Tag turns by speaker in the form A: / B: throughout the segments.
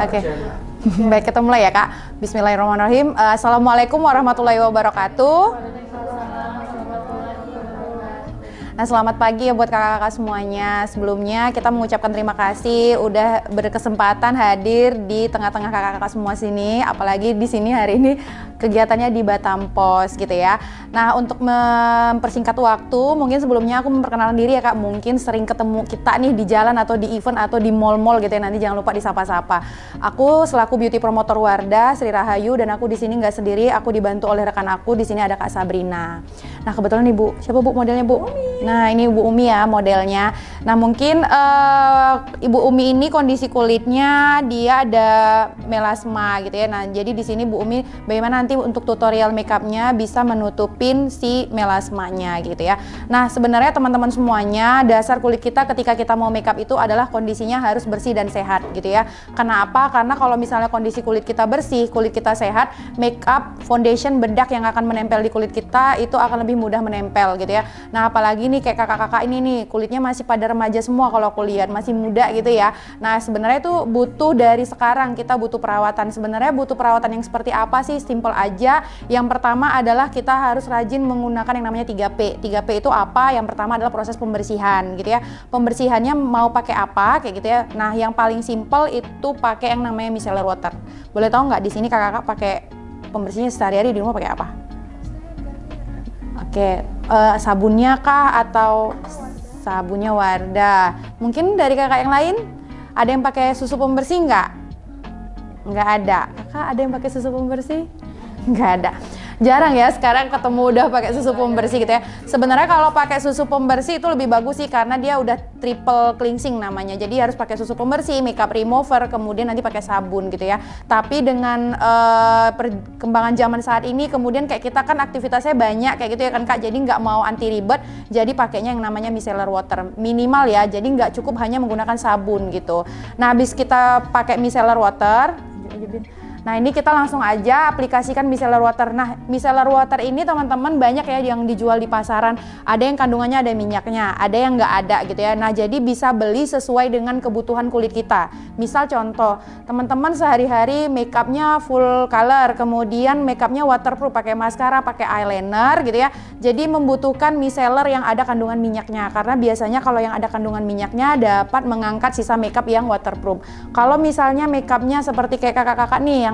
A: Oke. Baik, kita mulai ya Kak. Bismillahirrahmanirrahim. Assalamualaikum warahmatullahi wabarakatuh. Nah, selamat pagi ya buat kakak-kakak semuanya. Sebelumnya kita mengucapkan terima kasih udah berkesempatan hadir di tengah-tengah kakak-kakak semua sini. Apalagi di sini hari ini kegiatannya di Batam Pos gitu ya. Nah, untuk mempersingkat waktu, mungkin sebelumnya aku memperkenalkan diri ya Kak. Mungkin sering ketemu kita nih di jalan atau di event atau di mall-mall gitu ya. Nanti jangan lupa disapa-sapa. Aku selaku beauty promotor Wardah Sri Rahayu, dan aku di sini nggak sendiri. Aku dibantu oleh rekan aku. Di sini ada Kak Sabrina. Nah, kebetulan nih Bu, siapa Bu modelnya Bu? Nah, ini Ibu Umi ya modelnya. Nah, mungkin Ibu Umi ini kondisi kulitnya dia ada melasma gitu ya. Nah, jadi di sini Bu Umi bagaimana nanti untuk tutorial makeupnya bisa menutupin si melasmanya gitu ya. Nah, sebenarnya teman-teman semuanya, dasar kulit kita ketika kita mau makeup itu adalah kondisinya harus bersih dan sehat gitu ya. Kenapa? Karena kalau misalnya kondisi kulit kita bersih, kulit kita sehat, makeup, foundation, bedak yang akan menempel di kulit kita itu akan lebih mudah menempel gitu ya. Nah, apalagi nih kayak kakak-kakak ini nih kulitnya masih pada remaja semua, kalau aku lihat masih muda gitu ya. Nah, sebenarnya itu butuh dari sekarang kita butuh perawatan. Sebenarnya butuh perawatan yang seperti apa sih? Simple aja. Yang pertama adalah kita harus rajin menggunakan yang namanya 3P. 3P itu apa? Yang pertama adalah proses pembersihan gitu ya. Pembersihannya mau pakai apa kayak gitu ya. Nah, yang paling simple itu pakai yang namanya micellar water. Boleh tahu nggak di sini kakak-kakak pakai pembersihnya sehari-hari di rumah pakai apa? Oke, sabunnya kah atau sabunnya Wardah? Mungkin dari kakak yang lain ada yang pakai susu pembersih nggak? Nggak ada. Kakak ada yang pakai susu pembersih? Nggak ada. Jarang ya sekarang ketemu udah pakai susu pembersih gitu ya. Sebenarnya kalau pakai susu pembersih itu lebih bagus sih karena dia udah triple cleansing namanya. Jadi harus pakai susu pembersih, makeup remover, kemudian nanti pakai sabun gitu ya. Tapi dengan perkembangan zaman saat ini, kemudian kayak kita kan aktivitasnya banyak kayak gitu ya kan Kak. Jadi nggak mau anti ribet, jadi pakainya yang namanya micellar water minimal ya. Jadi nggak cukup hanya menggunakan sabun gitu. Nah, habis kita pakai micellar water, nah ini kita langsung aja aplikasikan micellar water. Nah, micellar water ini teman-teman banyak ya yang dijual di pasaran. Ada yang kandungannya ada minyaknya, ada yang nggak ada gitu ya. Nah, jadi bisa beli sesuai dengan kebutuhan kulit kita. Misal contoh, teman-teman sehari-hari makeupnya full color, kemudian makeupnya waterproof, pakai maskara, pakai eyeliner gitu ya. Jadi membutuhkan micellar yang ada kandungan minyaknya. Karena biasanya kalau yang ada kandungan minyaknya dapat mengangkat sisa makeup yang waterproof. Kalau misalnya makeupnya seperti kayak kakak-kakak nih yang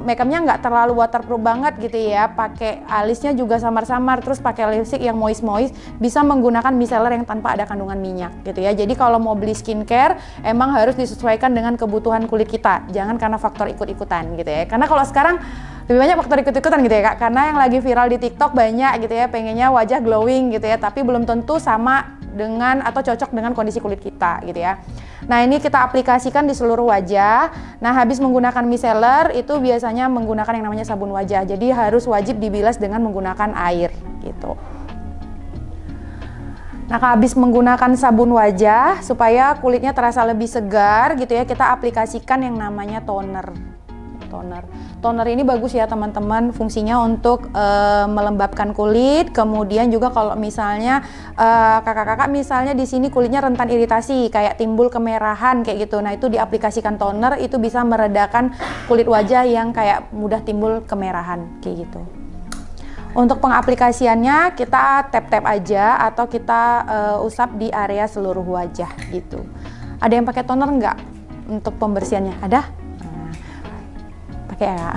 A: makeupnya nggak terlalu waterproof banget gitu ya, pakai alisnya juga samar-samar, terus pakai lipstick yang moist-moist, bisa menggunakan micellar yang tanpa ada kandungan minyak gitu ya. Jadi kalau mau beli skincare emang harus disesuaikan dengan kebutuhan kulit kita, jangan karena faktor ikut-ikutan gitu ya. Karena kalau sekarang lebih banyak faktor ikut-ikutan gitu ya Kak, karena yang lagi viral di TikTok banyak gitu ya, pengennya wajah glowing gitu ya, tapi belum tentu sama dengan atau cocok dengan kondisi kulit kita gitu ya. Nah, ini kita aplikasikan di seluruh wajah. Nah, habis menggunakan micellar itu biasanya menggunakan yang namanya sabun wajah. Jadi harus wajib dibilas dengan menggunakan air gitu. Nah, habis menggunakan sabun wajah supaya kulitnya terasa lebih segar gitu ya, kita aplikasikan yang namanya toner. Toner ini bagus ya teman-teman, fungsinya untuk melembabkan kulit. Kemudian juga kalau misalnya kakak-kakak misalnya di sini kulitnya rentan iritasi, kayak timbul kemerahan kayak gitu. Nah, itu diaplikasikan toner itu bisa meredakan kulit wajah yang kayak mudah timbul kemerahan kayak gitu. Untuk pengaplikasiannya kita tap-tap aja atau kita usap di area seluruh wajah gitu. Ada yang pakai toner nggak untuk pembersihannya? Ada? Ya.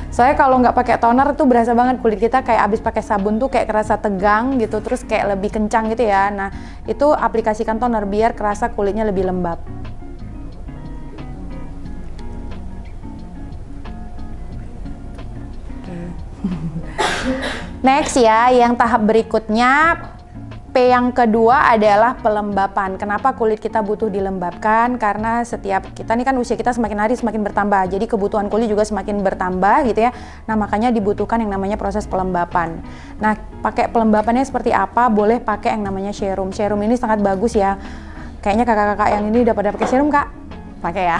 A: Soalnya kalau nggak pakai toner tuh berasa banget kulit kita kayak abis pakai sabun tuh kayak kerasa tegang gitu, terus kayak lebih kencang gitu ya. Nah, itu aplikasikan toner biar kerasa kulitnya lebih lembab. Next ya, yang tahap berikutnya P yang kedua adalah pelembapan. Kenapa kulit kita butuh dilembabkan? Karena setiap kita nih kan usia kita semakin hari semakin bertambah, jadi kebutuhan kulit juga semakin bertambah gitu ya. Nah, makanya dibutuhkan yang namanya proses pelembapan. Nah, pakai pelembapannya seperti apa? Boleh pakai yang namanya serum. Serum ini sangat bagus ya. Kayaknya kakak-kakak yang ini udah pada pakai serum Kak? Pakai ya.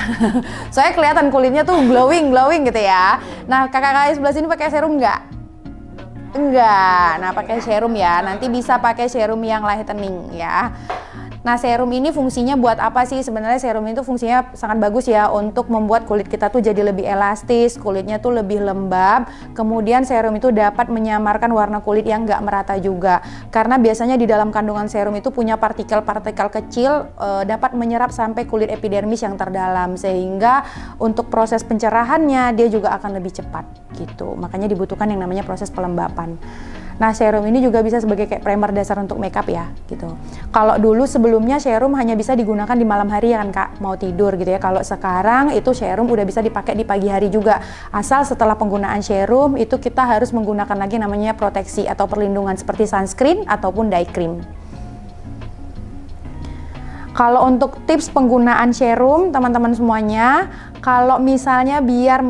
A: Soalnya kelihatan kulitnya tuh glowing gitu ya. Nah, kakak-kakak sebelah sini pakai serum nggak? Enggak. Nah, pakai serum ya. Nanti bisa pakai serum yang lightening ya. Nah, serum ini fungsinya buat apa sih? Sebenarnya serum itu fungsinya sangat bagus ya untuk membuat kulit kita tuh jadi lebih elastis, kulitnya tuh lebih lembab. Kemudian serum itu dapat menyamarkan warna kulit yang nggak merata juga. Karena biasanya di dalam kandungan serum itu punya partikel-partikel kecil, dapat menyerap sampai kulit epidermis yang terdalam, sehingga untuk proses pencerahannya dia juga akan lebih cepat gitu. Makanya dibutuhkan yang namanya proses pelembapan. Nah, serum ini juga bisa sebagai kayak primer dasar untuk makeup ya, gitu. Kalau dulu sebelumnya serum hanya bisa digunakan di malam hari ya kan Kak, mau tidur gitu ya. Kalau sekarang itu serum udah bisa dipakai di pagi hari juga. Asal setelah penggunaan serum itu kita harus menggunakan lagi namanya proteksi atau perlindungan seperti sunscreen ataupun day cream. Kalau untuk tips penggunaan serum teman-teman semuanya, kalau misalnya biar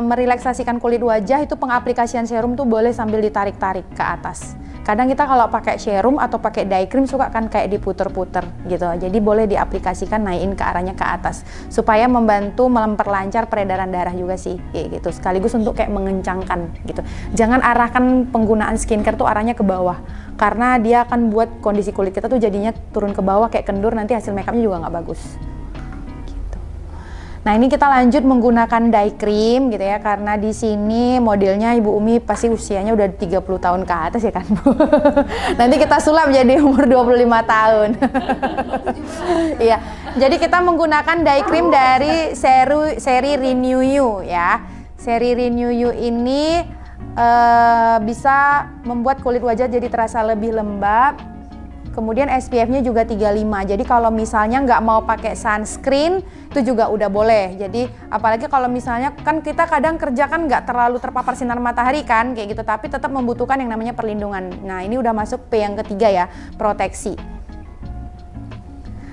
A: merelaksasikan kulit wajah itu pengaplikasian serum tuh boleh sambil ditarik-tarik ke atas. Kadang kita kalau pakai serum atau pakai day cream suka kan kayak diputer-puter gitu. Jadi boleh diaplikasikan naikin ke arahnya ke atas supaya membantu memperlancar peredaran darah juga sih kayak gitu. Sekaligus untuk kayak mengencangkan gitu. Jangan arahkan penggunaan skincare tuh arahnya ke bawah. Karena dia akan buat kondisi kulit kita tuh jadinya turun ke bawah kayak kendur, nanti hasil makeupnya juga nggak bagus. Nah, ini kita lanjut menggunakan day cream gitu ya, karena di sini modelnya Ibu Umi pasti usianya udah 30 tahun ke atas ya kan Bu. Nanti kita sulap jadi umur 25 tahun. Iya. Jadi kita menggunakan day cream dari seri Renew You ya. Seri Renew You ini bisa membuat kulit wajah jadi terasa lebih lembab. Kemudian SPF-nya juga 35. Jadi kalau misalnya nggak mau pakai sunscreen itu juga udah boleh. Jadi apalagi kalau misalnya kan kita kadang kerja kan nggak terlalu terpapar sinar matahari kan kayak gitu, tapi tetap membutuhkan yang namanya perlindungan. Nah, ini udah masuk P yang ketiga ya, proteksi.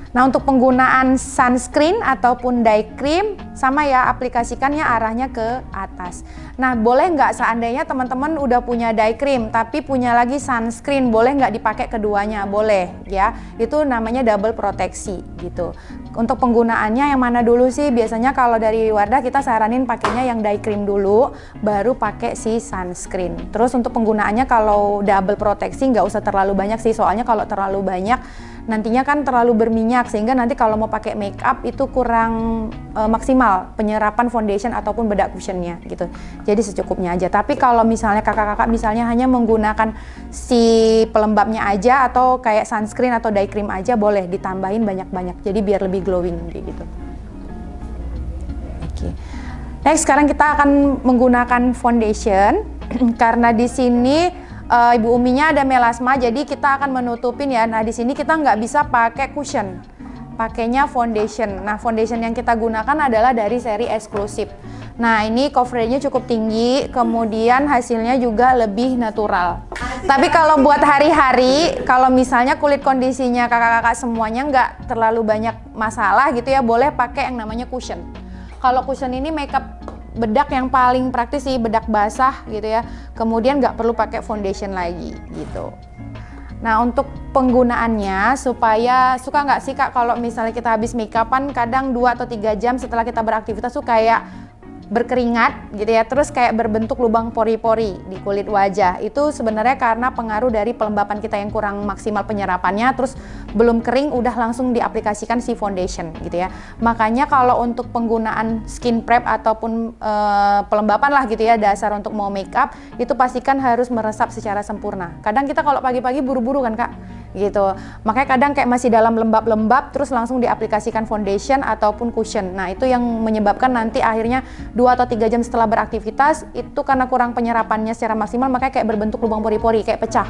A: Nah, untuk penggunaan sunscreen ataupun day cream sama ya, aplikasikannya arahnya ke atas. Nah, boleh nggak seandainya teman-teman udah punya day cream tapi punya lagi sunscreen, boleh nggak dipakai keduanya? Boleh ya, itu namanya double proteksi gitu. Untuk penggunaannya yang mana dulu sih? Biasanya kalau dari Wardah kita saranin pakainya yang day cream dulu, baru pakai si sunscreen. Terus untuk penggunaannya kalau double proteksi nggak usah terlalu banyak sih, soalnya kalau terlalu banyak nantinya kan terlalu berminyak sehingga nanti kalau mau pakai make up itu kurang maksimal penyerapan foundation ataupun bedak cushionnya gitu. Jadi secukupnya aja. Tapi kalau misalnya kakak-kakak misalnya hanya menggunakan si pelembabnya aja atau kayak sunscreen atau day cream aja, boleh ditambahin banyak-banyak. Jadi biar lebih glowing gitu. Oke. Next, sekarang kita akan menggunakan foundation karena di sini Ibu Uminya ada melasma, jadi kita akan menutupin ya. Nah, di sini kita nggak bisa pakai cushion, pakainya foundation. Nah, foundation yang kita gunakan adalah dari seri eksklusif. Nah, ini coveragenya cukup tinggi, kemudian hasilnya juga lebih natural. Tapi kalau buat hari-hari, kalau misalnya kulit kondisinya kakak-kakak semuanya nggak terlalu banyak masalah gitu ya, boleh pakai yang namanya cushion. Kalau cushion ini makeup bedak yang paling praktis sih, bedak basah gitu ya. Kemudian nggak perlu pakai foundation lagi gitu. Nah, untuk penggunaannya supaya suka nggak sih Kak kalau misalnya kita habis make upan kadang 2 atau 3 jam setelah kita beraktivitas tuh kayak berkeringat gitu ya, terus kayak berbentuk lubang pori-pori di kulit wajah. Itu sebenarnya karena pengaruh dari pelembapan kita yang kurang maksimal penyerapannya, terus belum kering udah langsung diaplikasikan si foundation gitu ya. Makanya kalau untuk penggunaan skin prep ataupun pelembapan lah gitu ya, dasar untuk mau make up, itu pastikan harus meresap secara sempurna. Kadang kita kalau pagi-pagi buru-buru kan Kak gitu, makanya kadang kayak masih dalam lembab-lembab terus langsung diaplikasikan foundation ataupun cushion. Nah, itu yang menyebabkan nanti akhirnya 2 atau 3 jam setelah beraktivitas itu karena kurang penyerapannya secara maksimal, makanya kayak berbentuk lubang pori-pori kayak pecah.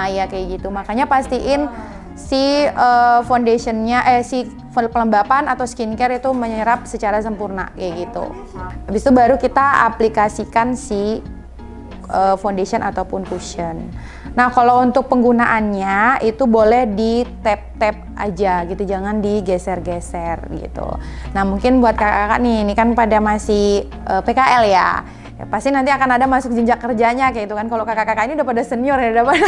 A: Ya kayak gitu. Makanya pastiin si foundationnya si pelembapan atau skincare itu menyerap secara sempurna kayak gitu. Habis itu baru kita aplikasikan si foundation ataupun cushion. Nah, kalau untuk penggunaannya itu boleh di tap-tap aja gitu, jangan digeser-geser gitu. Nah, mungkin buat kakak-kakak nih, ini kan pada masih PKL ya. Ya, pasti nanti akan ada masuk jenjang kerjanya kayak itu kan. Kalau kakak-kakak ini udah pada senior ya, udah pada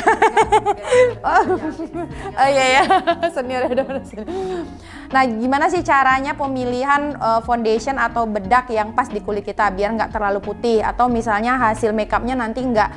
A: oh iya ya, senior ya, udah pada senior. Nah, gimana sih caranya pemilihan foundation atau bedak yang pas di kulit kita biar nggak terlalu putih, atau misalnya hasil makeupnya nanti nggak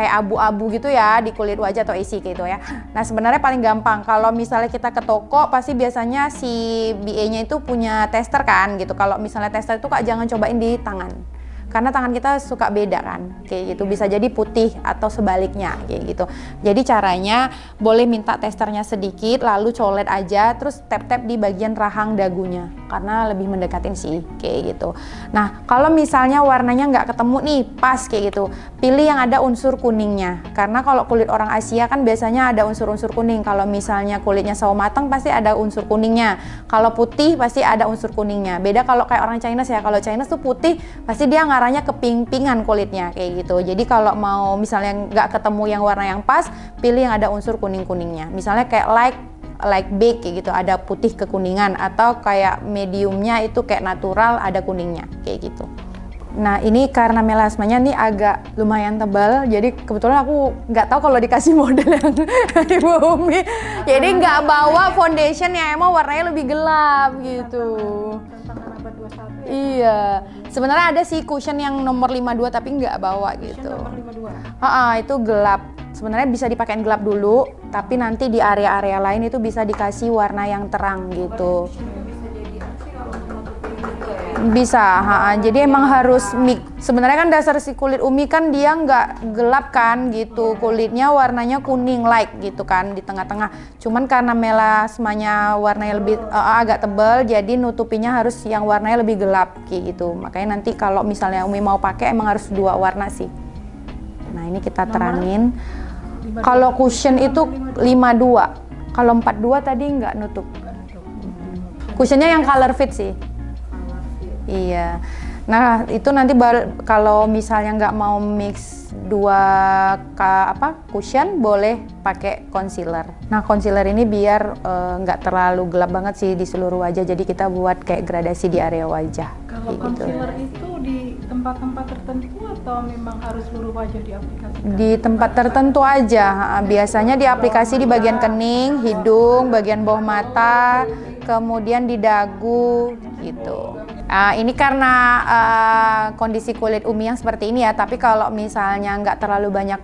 A: kayak abu-abu gitu ya di kulit wajah atau isi gitu ya. Nah sebenarnya paling gampang kalau misalnya kita ke toko pasti biasanya si BA-nya itu punya tester kan gitu. Kalau misalnya tester itu Kak jangan cobain di tangan. Karena tangan kita suka beda kan, kayak gitu. Bisa jadi putih atau sebaliknya, kayak gitu. Jadi caranya boleh minta testernya sedikit, lalu colet aja, terus tap-tap di bagian rahang dagunya, karena lebih mendekatin sih, kayak gitu. Nah, kalau misalnya warnanya nggak ketemu nih, pas kayak gitu, pilih yang ada unsur kuningnya. Karena kalau kulit orang Asia kan biasanya ada unsur-unsur kuning. Kalau misalnya kulitnya sawo matang pasti ada unsur kuningnya. Kalau putih pasti ada unsur kuningnya. Beda kalau kayak orang Chinese ya. Kalau Chinese tuh putih pasti dia ngarahnya ke pink-pinkan kulitnya kayak gitu. Jadi kalau mau misalnya nggak ketemu yang warna yang pas, pilih yang ada unsur kuning-kuningnya. Misalnya kayak like beige kayak gitu, ada putih kekuningan, atau kayak mediumnya itu kayak natural ada kuningnya kayak gitu. Nah ini karena melasmanya nih agak lumayan tebal, jadi kebetulan aku nggak tahu kalau dikasih model yang dari Umi, jadi nggak bawa foundation yang emang warnanya lebih gelap gitu. Iya, sebenarnya ada sih cushion yang nomor 52 tapi nggak bawa gitu. Nomor 52? Itu gelap. Sebenarnya bisa dipakein gelap dulu, tapi nanti di area-area lain itu bisa dikasih warna yang terang gitu. Bisa, jadi emang harus mix. Sebenarnya kan dasar si kulit Umi kan dia nggak gelap kan gitu, kulitnya warnanya kuning light gitu kan di tengah-tengah. Cuman karena melasmanya warnanya lebih agak tebal, jadi nutupinya harus yang warnanya lebih gelap kayak gitu. Makanya nanti kalau misalnya Umi mau pakai emang harus 2 warna sih. Nah ini kita terangin. Kalau cushion itu 52, kalau 42 tadi nggak nutup. Cushionnya yang color fit sih. Iya, nah itu nanti kalau misalnya nggak mau mix 2 cushion, boleh pakai concealer. Nah concealer ini biar nggak terlalu gelap banget sih di seluruh wajah, jadi kita buat kayak gradasi di area wajah.
B: Kalau concealer itu di tempat-tempat tertentu atau memang harus seluruh wajah diaplikasikan?
A: Di tempat tertentu aja, biasanya diaplikasi di bagian kening, hidung, bagian bawah mata, kemudian di dagu gitu. Ini karena kondisi kulit Umi yang seperti ini ya, tapi kalau misalnya nggak terlalu banyak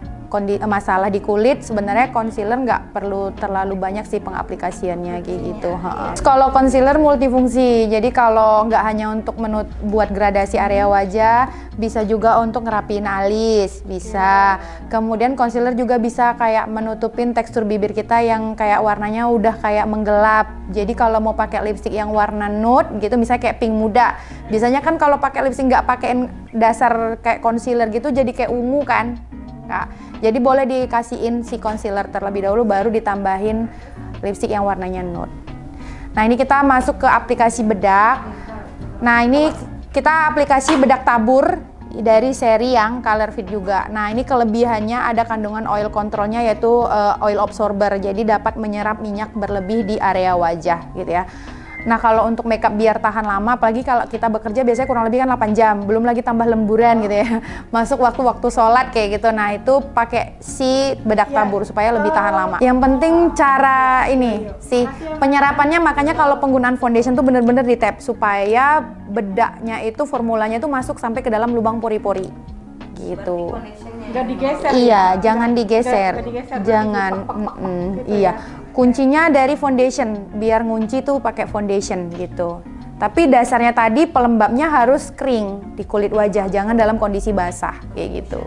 A: masalah di kulit, sebenarnya concealer nggak perlu terlalu banyak sih pengaplikasiannya kayak gitu. Kalau concealer multifungsi, jadi kalau nggak hanya untuk buat gradasi area wajah, bisa juga untuk ngerapiin alis, bisa. Kemudian concealer juga bisa kayak menutupin tekstur bibir kita yang kayak warnanya udah kayak menggelap. Jadi kalau mau pakai lipstick yang warna nude gitu, misalnya kayak pink muda, biasanya kan kalau pakai lipstick nggak pakein dasar kayak concealer gitu, jadi kayak ungu kan. Nah, jadi boleh dikasihin si concealer terlebih dahulu, baru ditambahin lipstick yang warnanya nude. Nah ini kita masuk ke aplikasi bedak. Nah ini kita aplikasi bedak tabur dari seri yang color fit juga. Nah ini kelebihannya ada kandungan oil controlnya, yaitu oil absorber, jadi dapat menyerap minyak berlebih di area wajah gitu ya. Nah kalau untuk makeup biar tahan lama, apalagi kalau kita bekerja biasanya kurang lebih kan 8 jam, belum lagi tambah lemburan gitu ya, masuk waktu-waktu sholat kayak gitu. Nah itu pakai si bedak tabur supaya lebih tahan lama. Yang penting cara ini sih penyerapannya, makanya kalau penggunaan foundation tuh bener-bener di tap supaya bedaknya itu formulanya itu masuk sampai ke dalam lubang pori-pori gitu.
B: Nggak digeser?
A: Iya, jangan digeser, jangan. Iya. Kuncinya dari foundation, biar ngunci tuh pakai foundation gitu. Tapi dasarnya tadi pelembabnya harus kering di kulit wajah, jangan dalam kondisi basah kayak gitu.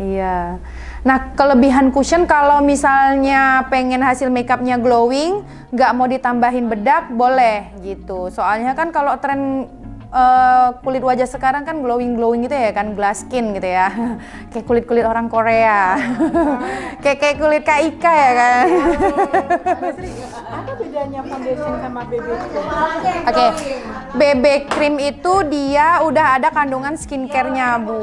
A: Iya. Nah kelebihan cushion kalau misalnya pengen hasil makeupnya glowing, nggak mau ditambahin bedak, boleh gitu. Soalnya kan kalau tren kulit wajah sekarang kan glowing gitu ya kan, glass skin gitu ya, kayak kulit orang Korea, kayak kulit Kak Ika ya kan.
B: Apa bedanya foundation sama BB cream?
A: Oke, BB cream itu dia udah ada kandungan skincare-nya Bu.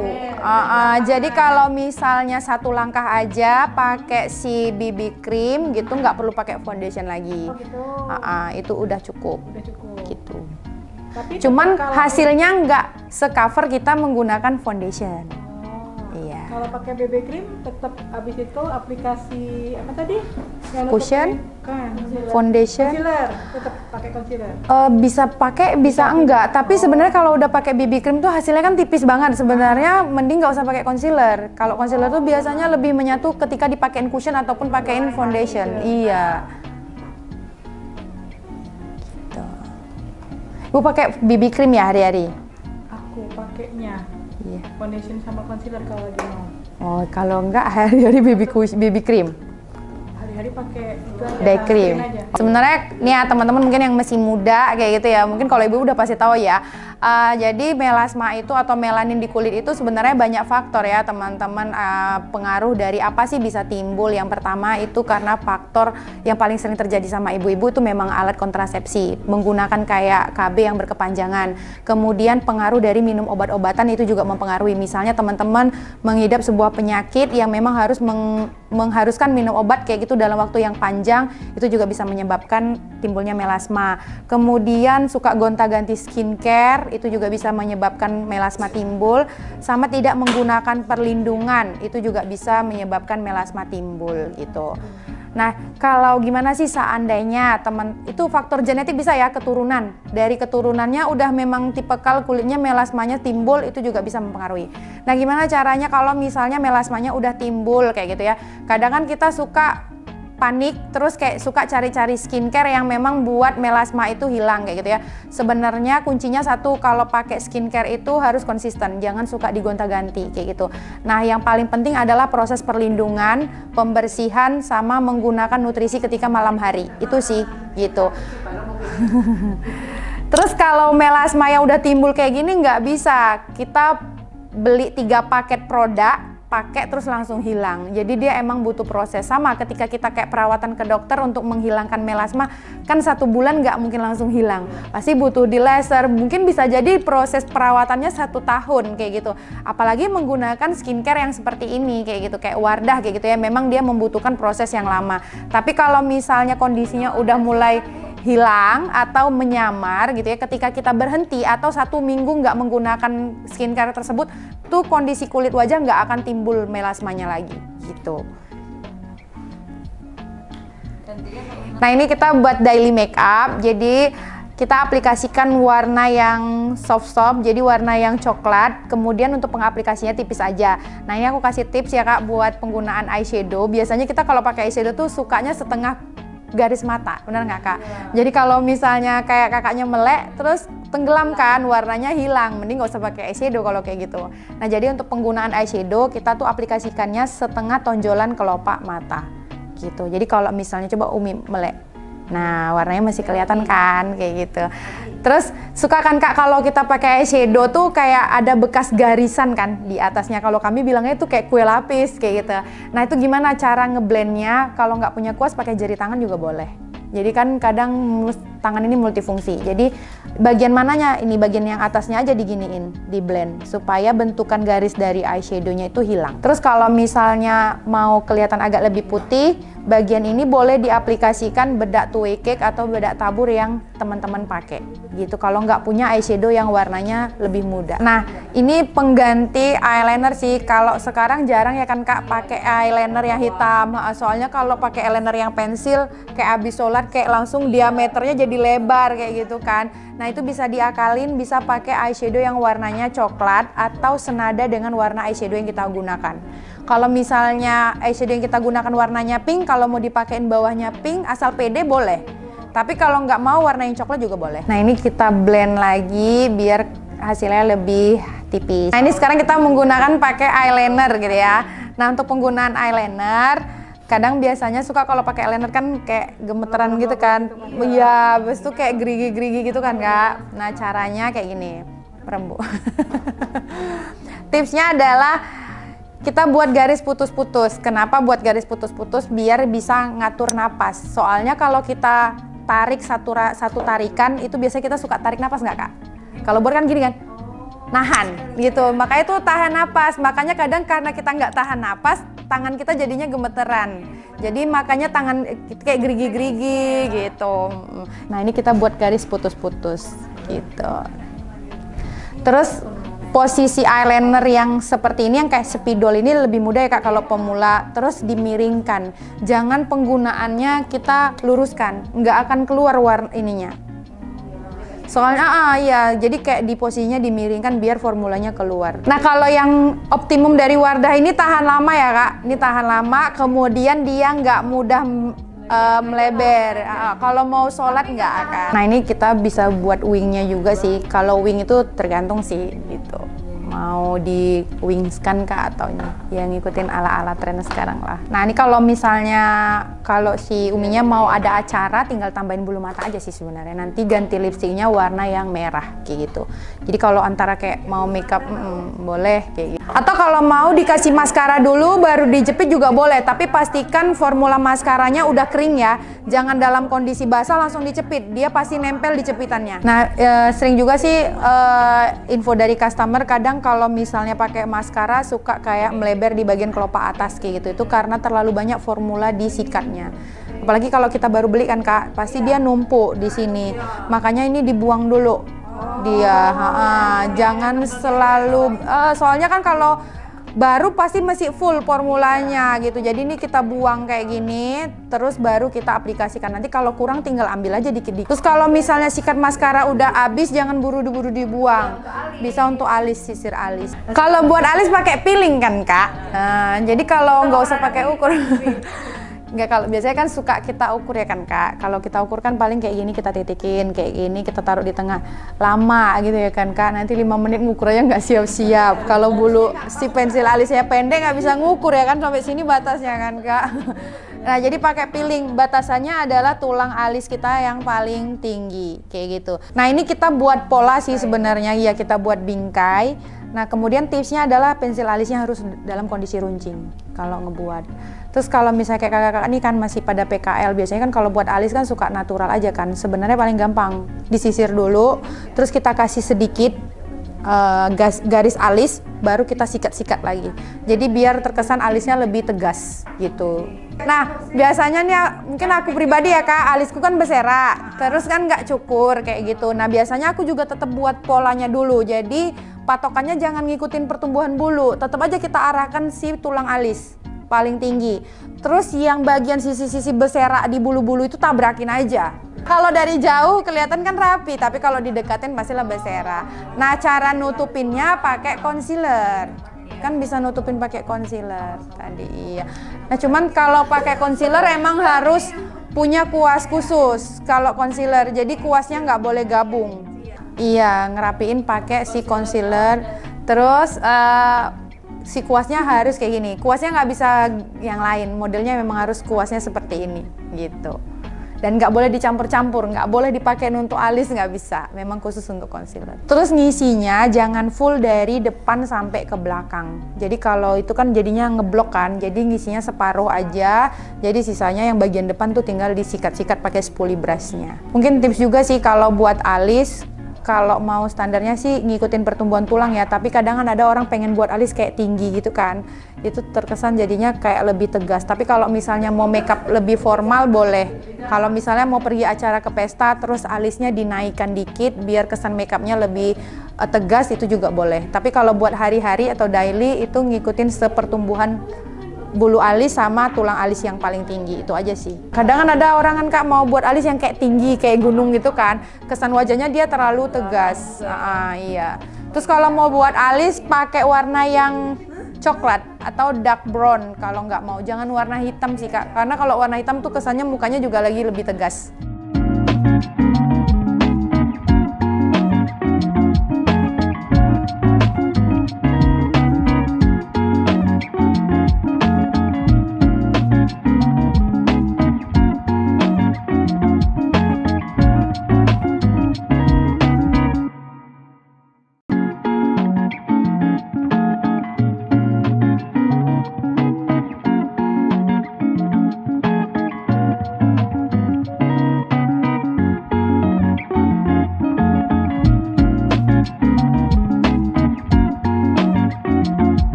A: Jadi kalau misalnya satu langkah aja pakai si BB cream gitu, nggak perlu pakai foundation lagi. Itu udah cukup. Gitu. Tapi cuman hasilnya nggak se-cover kita menggunakan foundation. Iya.
B: Kalau pakai BB cream tetap habis itu aplikasi apa tadi? Kalau
A: Cushion,
B: kan
A: foundation.
B: concealer, tetap pakai concealer.
A: Bisa pakai, bisa enggak. Tapi sebenarnya kalau udah pakai BB cream tuh hasilnya kan tipis banget. Sebenarnya mending nggak usah pakai concealer. Kalau concealer tuh biasanya lebih menyatu ketika dipakein cushion ataupun pakein foundation. Iya. Gitu. Ibu pakai BB cream ya hari-hari?
B: Aku pakainya
A: Iya.
B: foundation sama concealer kalau lagi mau.
A: Oh, kalau enggak hari-hari BB cream.
B: Hari-hari pakai itu aja,
A: Day cream.
B: sunscreen aja.
A: Sebenarnya nih ya teman-teman mungkin yang masih muda kayak gitu ya, mungkin kalau ibu udah pasti tahu ya. Jadi melasma itu atau melanin di kulit itu sebenarnya banyak faktor ya teman-teman, pengaruh dari apa sih bisa timbul. Yang pertama itu karena faktor yang paling sering terjadi sama ibu-ibu itu memang alat kontrasepsi, menggunakan kayak KB yang berkepanjangan. Kemudian pengaruh dari minum obat-obatan itu juga mempengaruhi. Misalnya teman-teman mengidap sebuah penyakit yang memang harus mengharuskan minum obat kayak gitu dalam waktu yang panjang, itu juga bisa menyebabkan timbulnya melasma. Kemudian suka gonta-ganti skincare, itu juga bisa menyebabkan melasma timbul. Sama tidak menggunakan perlindungan, itu juga bisa menyebabkan melasma timbul gitu. Nah, kalau gimana sih seandainya teman itu faktor genetik bisa ya, keturunan. Dari keturunannya udah memang tipikal kulitnya melasmanya timbul, itu juga bisa mempengaruhi. Nah, gimana caranya kalau misalnya melasmanya udah timbul kayak gitu ya. Kadang kan kita suka panik terus kayak suka cari-cari skincare yang memang buat melasma itu hilang kayak gitu ya. Sebenarnya kuncinya satu, kalau pakai skincare itu harus konsisten, jangan suka digonta-ganti kayak gitu. Nah, yang paling penting adalah proses perlindungan, pembersihan, sama menggunakan nutrisi ketika malam hari. Itu sih gitu. Terus kalau melasma yang udah timbul kayak gini nggak bisa kita beli 3 paket produk pakai terus langsung hilang. Jadi dia emang butuh proses. Sama ketika kita kayak perawatan ke dokter untuk menghilangkan melasma, kan 1 bulan nggak mungkin langsung hilang. Pasti butuh di laser. Mungkin bisa jadi proses perawatannya 1 tahun kayak gitu. Apalagi menggunakan skincare yang seperti ini kayak gitu, kayak Wardah kayak gitu ya. Memang dia membutuhkan proses yang lama. Tapi kalau misalnya kondisinya udah mulai hilang atau menyamar gitu ya, ketika kita berhenti atau 1 minggu nggak menggunakan skincare tersebut, tuh kondisi kulit wajah nggak akan timbul melasmanya lagi gitu. Nah, ini kita buat daily makeup, jadi kita aplikasikan warna yang soft, jadi warna yang coklat. Kemudian untuk pengaplikasinya tipis aja. Nah, ini aku kasih tips ya Kak buat penggunaan eyeshadow. Biasanya kita kalau pakai eyeshadow tuh sukanya setengah garis mata, benar nggak Kak? Jadi kalau misalnya kayak kakaknya melek terus tenggelam kan, warnanya hilang, mending nggak usah pakai eyeshadow kalau kayak gitu. Nah, jadi untuk penggunaan eyeshadow kita tuh aplikasikannya setengah tonjolan kelopak mata gitu. Jadi kalau misalnya coba Umi melek, nah warnanya masih kelihatan kan kayak gitu. Terus suka kan Kak kalau kita pakai eyeshadow tuh kayak ada bekas garisan kan di atasnya. Kalau kami bilangnya itu kayak kue lapis kayak gitu. Nah, itu gimana cara ngeblendnya? Kalau nggak punya kuas pakai jari tangan juga boleh. Jadi kan kadang tangan ini multifungsi. Jadi bagian mananya? Ini bagian yang atasnya aja diginiin, di blend supaya bentukan garis dari eyeshadownya itu hilang. Terus kalau misalnya mau kelihatan agak lebih putih, bagian ini boleh diaplikasikan bedak two way cake atau bedak tabur yang teman-teman pakai gitu. Kalau nggak punya eyeshadow yang warnanya lebih muda. Nah, ini pengganti eyeliner sih. Kalau sekarang jarang ya kan Kak pakai eyeliner yang hitam. Soalnya kalau pakai eyeliner yang pensil kayak abis sholat kayak langsung diameternya jadi lebar kayak gitu kan. Nah, itu bisa diakalin, bisa pakai eyeshadow yang warnanya coklat atau senada dengan warna eyeshadow yang kita gunakan. Kalau misalnya eyeshadow yang kita gunakan warnanya pink, kalau mau dipakein bawahnya pink, asal pede boleh. Tapi kalau nggak mau warna yang coklat juga boleh. Nah, ini kita blend lagi biar hasilnya lebih tipis. Nah, ini sekarang kita menggunakan pakai eyeliner gitu ya. Nah, untuk penggunaan eyeliner, kadang biasanya suka kalau pakai eyeliner kan kayak gemeteran gitu kan. Iya, habis itu kayak gerigi-gerigi gitu kan Kak. Nah, caranya kayak gini, perembuk. Tipsnya adalah kita buat garis putus-putus. Kenapa buat garis putus-putus? Biar bisa ngatur napas. Soalnya kalau kita tarik satu tarikan, itu biasanya kita suka tarik napas nggak Kak? Kalau buat kan gini kan, nahan gitu. Makanya itu tahan napas. Makanya kadang karena kita nggak tahan napas, tangan kita jadinya gemeteran. Jadi makanya tangan kayak gerigi-gerigi gitu. Nah, ini kita buat garis putus-putus gitu. Terus posisi eyeliner yang seperti ini, yang kayak spidol ini lebih mudah ya Kak kalau pemula. Terus dimiringkan, jangan penggunaannya kita luruskan, nggak akan keluar warna ininya. Soalnya iya, jadi kayak di posisinya dimiringkan biar formulanya keluar. Nah kalau yang optimum dari Wardah ini tahan lama ya Kak, ini tahan lama, kemudian dia nggak mudah melebar. Kalau mau sholat nggak akan. Nah ini kita bisa buat wingnya juga sih. Kalau wing itu tergantung sih gitu. Mau di wingskan kah atau yang ngikutin ala-ala tren sekarang lah. Nah ini kalau misalnya kalau si Uminya mau ada acara tinggal tambahin bulu mata aja sih sebenarnya. Nanti ganti lipstiknya warna yang merah kayak gitu. Jadi kalau antara kayak mau makeup boleh kayak gitu. Atau kalau mau dikasih maskara dulu baru dijepit juga boleh. Tapi pastikan formula maskaranya udah kering ya. Jangan dalam kondisi basah langsung dicepit. Dia pasti nempel di cepitannya. Nah sering juga sih info dari customer kadang kalau misalnya pakai maskara suka kayak melebar di bagian kelopak atas kayak gitu. Itu karena terlalu banyak formula di sikatnya. Apalagi kalau kita baru beli kan Kak, pasti dia numpuk di sini. Makanya ini dibuang dulu. Jangan selalu soalnya kan kalau baru pasti masih full formulanya gitu. Jadi ini kita buang kayak gini, terus baru kita aplikasikan. Nanti kalau kurang tinggal ambil aja dikit-dikit. Terus kalau misalnya sikat maskara udah habis, jangan buru-buru dibuang. Bisa untuk alis, sisir alis. Kalau buat alis pakai peeling kan Kak. Nah, jadi kalau nggak usah pakai ukur. Nggak, kalau biasanya kan suka kita ukur ya kan Kak. Kalau kita ukur kan paling kayak gini kita titikin, kayak gini kita taruh di tengah. Lama gitu ya kan Kak. Nanti 5 menit ngukur aja nggak siap-siap. Kalau bulu si pensil alisnya pendek nggak bisa ngukur ya kan, sampai sini batasnya kan Kak. Nah jadi pakai peeling, batasannya adalah tulang alis kita yang paling tinggi kayak gitu. Nah ini kita buat pola sih sebenarnya, ya kita buat bingkai. Nah kemudian tipsnya adalah pensil alisnya harus dalam kondisi runcing kalau ngebuat. Terus kalau misalnya kayak kakak-kakak ini kan masih pada PKL, biasanya kan kalau buat alis kan suka natural aja kan. Sebenarnya paling gampang disisir dulu, terus kita kasih sedikit garis alis, baru kita sikat-sikat lagi. Jadi biar terkesan alisnya lebih tegas gitu. Nah biasanya nih mungkin aku pribadi ya Kak, alisku kan bersera, terus kan nggak cukur kayak gitu. Nah biasanya aku juga tetap buat polanya dulu. Jadi patokannya jangan ngikutin pertumbuhan bulu, tetap aja kita arahkan si tulang alis paling tinggi. Terus yang bagian sisi-sisi berserak di bulu-bulu itu tabrakin aja. Kalau dari jauh kelihatan kan rapi, tapi kalau didekatin pastilah berserak. Nah cara nutupinnya pakai concealer. Kan bisa nutupin pakai concealer tadi, iya. Nah cuman kalau pakai concealer emang harus punya kuas khusus kalau concealer. Jadi kuasnya nggak boleh gabung. Iya, ngerapiin pakai si concealer. Terus si kuasnya harus kayak gini. Kuasnya nggak bisa yang lain. Modelnya memang harus kuasnya seperti ini, gitu. Dan nggak boleh dicampur-campur, nggak boleh dipakai untuk alis, nggak bisa. Memang khusus untuk concealer. Terus ngisinya jangan full dari depan sampai ke belakang. Jadi kalau itu kan jadinya ngeblok kan. Jadi ngisinya separuh aja. Jadi sisanya yang bagian depan tuh tinggal disikat-sikat pakai spoolie brushnya. Mungkin tips juga sih kalau buat alis, kalau mau standarnya sih ngikutin pertumbuhan tulang ya, tapi kadang kan ada orang pengen buat alis kayak tinggi gitu kan, itu terkesan jadinya kayak lebih tegas. Tapi kalau misalnya mau makeup lebih formal boleh. Kalau misalnya mau pergi acara ke pesta terus alisnya dinaikkan dikit biar kesan makeupnya lebih tegas, itu juga boleh. Tapi kalau buat hari-hari atau daily itu ngikutin sepertumbuhan bulu alis sama tulang alis yang paling tinggi, itu aja sih. Kadang kan ada orang kan Kak mau buat alis yang kayak tinggi kayak gunung gitu kan, kesan wajahnya dia terlalu tegas. Iya. Terus kalau mau buat alis pakai warna yang coklat atau dark brown kalau nggak mau, jangan warna hitam sih Kak, karena kalau warna hitam tuh kesannya mukanya juga lagi lebih tegas.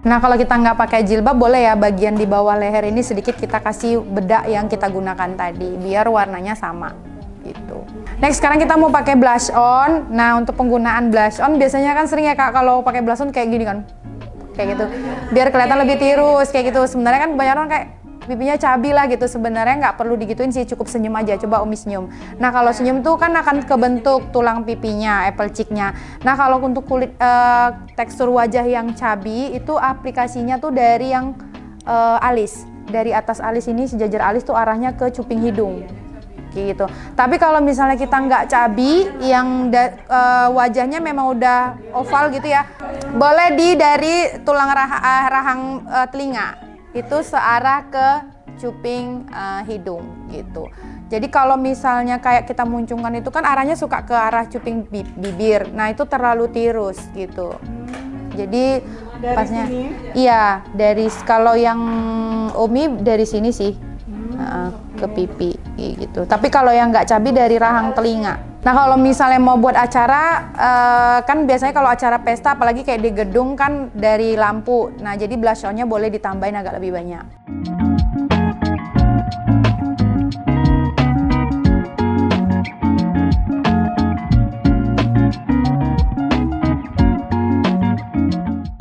A: Nah kalau kita nggak pakai jilbab boleh ya bagian di bawah leher ini sedikit kita kasih bedak yang kita gunakan tadi biar warnanya sama gitu. Next sekarang kita mau pakai blush on. Nah untuk penggunaan blush on biasanya kan sering ya Kak kalau pakai blush on kayak gini kan, kayak gitu. Biar kelihatan lebih tirus kayak gitu. Sebenarnya kan banyak orang kayak pipinya cabi lah gitu, sebenarnya nggak perlu digituin sih, cukup senyum aja. Coba Umi senyum. Nah kalau senyum tuh kan akan kebentuk tulang pipinya, apple cheeknya. Nah kalau untuk kulit tekstur wajah yang cabi itu aplikasinya tuh dari yang alis, dari atas alis ini sejajar alis tuh arahnya ke cuping hidung gitu. Tapi kalau misalnya kita nggak cabi, yang wajahnya memang udah oval gitu ya, boleh dari tulang rahang telinga itu searah ke cuping hidung gitu. Jadi kalau misalnya kayak kita muncungkan itu kan arahnya suka ke arah cuping bibir. Nah itu terlalu tirus gitu. Jadi
B: dari
A: pasnya
B: sini?
A: Iya, dari kalau yang Umi dari sini sih ke pipi gitu. Tapi kalau yang nggak cabi dari rahang telinga. Nah kalau misalnya mau buat acara, kan biasanya kalau acara pesta apalagi kayak di gedung kan dari lampu. Nah jadi blush on-nya boleh ditambahin agak lebih banyak.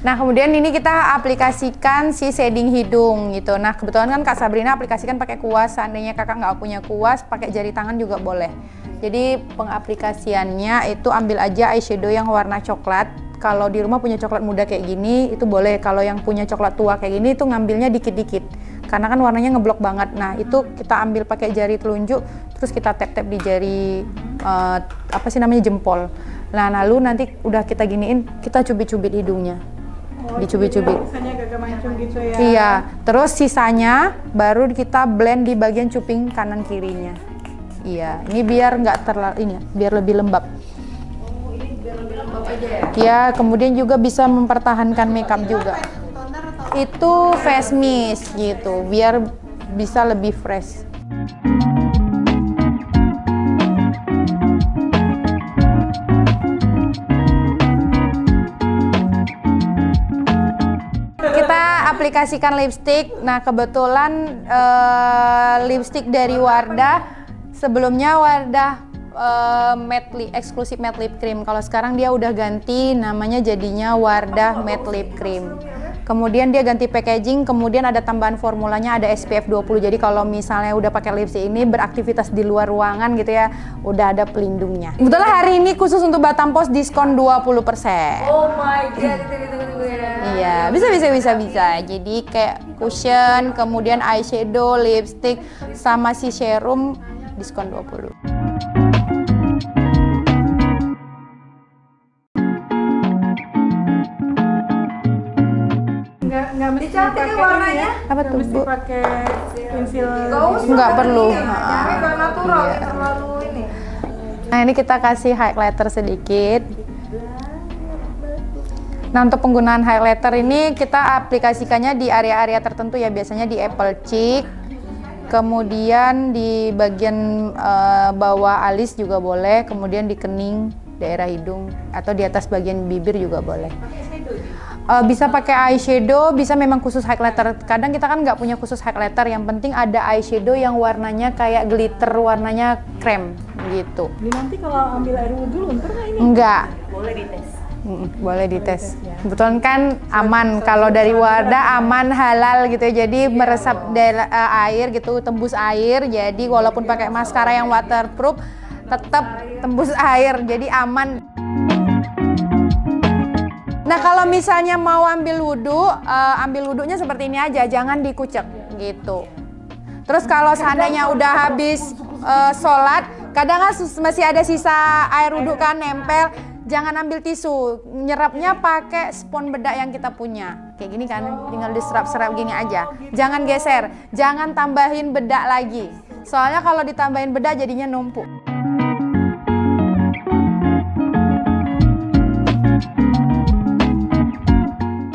A: Nah kemudian ini kita aplikasikan si shading hidung gitu. Nah kebetulan kan Kak Sabrina aplikasikan pakai kuas. Seandainya kakak nggak punya kuas, pakai jari tangan juga boleh. Jadi pengaplikasiannya itu ambil aja eyeshadow yang warna coklat. Kalau di rumah punya coklat muda kayak gini itu boleh. Kalau yang punya coklat tua kayak gini itu ngambilnya dikit-dikit. Karena kan warnanya ngeblok banget. Nah itu kita ambil pakai jari telunjuk, terus kita tap-tap di jari apa sih namanya, jempol. Nah lalu nanti udah kita giniin, kita cubit-cubit hidungnya. Dicubit-cubit.
B: Sisanya agak mancung gitu ya.
A: Iya, terus sisanya baru kita blend di bagian cuping kanan kirinya. Iya, ini biar nggak terlalu ini, biar lebih lembab.
C: Oh, ini biar lebih lembab aja ya?
A: Ya, kemudian juga bisa mempertahankan makeup juga.
C: Toner atau
A: Itu face mist gitu, biar bisa lebih fresh. Kita aplikasikan lipstick. Nah kebetulan lipstick dari Wardah, sebelumnya Wardah eksklusif matte lip cream. Kalau sekarang dia udah ganti namanya jadinya Wardah matte lip cream. Kemudian dia ganti packaging, kemudian ada tambahan formulanya, ada SPF 20. Jadi kalau misalnya udah pakai lipstick ini beraktivitas di luar ruangan gitu ya, udah ada pelindungnya. Kebetulan hari ini khusus untuk Batam Pos diskon 20%.
C: oh my god, tunggu ya.
A: Iya, bisa. Jadi kayak cushion, kemudian eyeshadow, lipstick, sama si serum diskon 20.
B: Nggak mesti
C: Cantik
B: pakai
C: warnanya.
B: ini ya?
A: Apa
B: Nggak
A: tuh,
B: mesti
A: Bu?
B: pakai pensil.
A: Nggak perlu.
C: Tapi nggak natural,
A: Iya.
C: terlalu ini.
A: Nah ini kita kasih highlighter sedikit. Nah untuk penggunaan highlighter ini kita aplikasikannya di area-area tertentu ya, biasanya di apple cheek, kemudian di bagian bawah alis juga boleh, kemudian di kening, daerah hidung, atau di atas bagian bibir juga boleh. Bisa pakai eyeshadow, bisa memang khusus highlighter. Kadang kita kan nggak punya khusus highlighter, yang penting ada eyeshadow yang warnanya kayak glitter, warnanya krem gitu.
B: Jadi nanti kalau ambil air wudhu luntur nggak ini?
A: Enggak.
C: Boleh dites.
A: Boleh dites.
B: ya.
A: Kebetulan kan aman, kalau dari Wardah aman, halal gitu ya. Jadi meresap air gitu, tembus air. Jadi walaupun pakai maskara yang waterproof, tetap tembus air. Jadi aman. Nah kalau misalnya mau ambil wudhunya seperti ini aja, jangan dikucek gitu. Terus kalau seandainya udah habis sholat, kadang kan masih ada sisa air wudhu kan nempel, jangan ambil tisu, nyerapnya pakai spons bedak yang kita punya. Kayak gini kan, tinggal diserap-serap gini aja. Jangan geser, jangan tambahin bedak lagi. Soalnya kalau ditambahin bedak jadinya numpuk.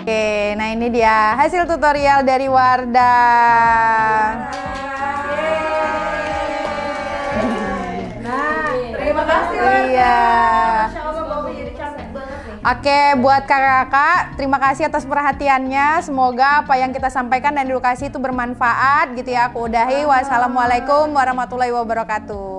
A: Oke, nah ini dia hasil tutorial dari Wardah.
C: Nah, terima kasih Wardah.
A: Iya.
C: Masya Allah, Bobby jadi cantik banget nih.
A: Oke, buat kakak-kakak, terima kasih atas perhatiannya. Semoga apa yang kita sampaikan dan edukasi itu bermanfaat gitu ya. Aku udahi. Wassalamualaikum warahmatullahi wabarakatuh.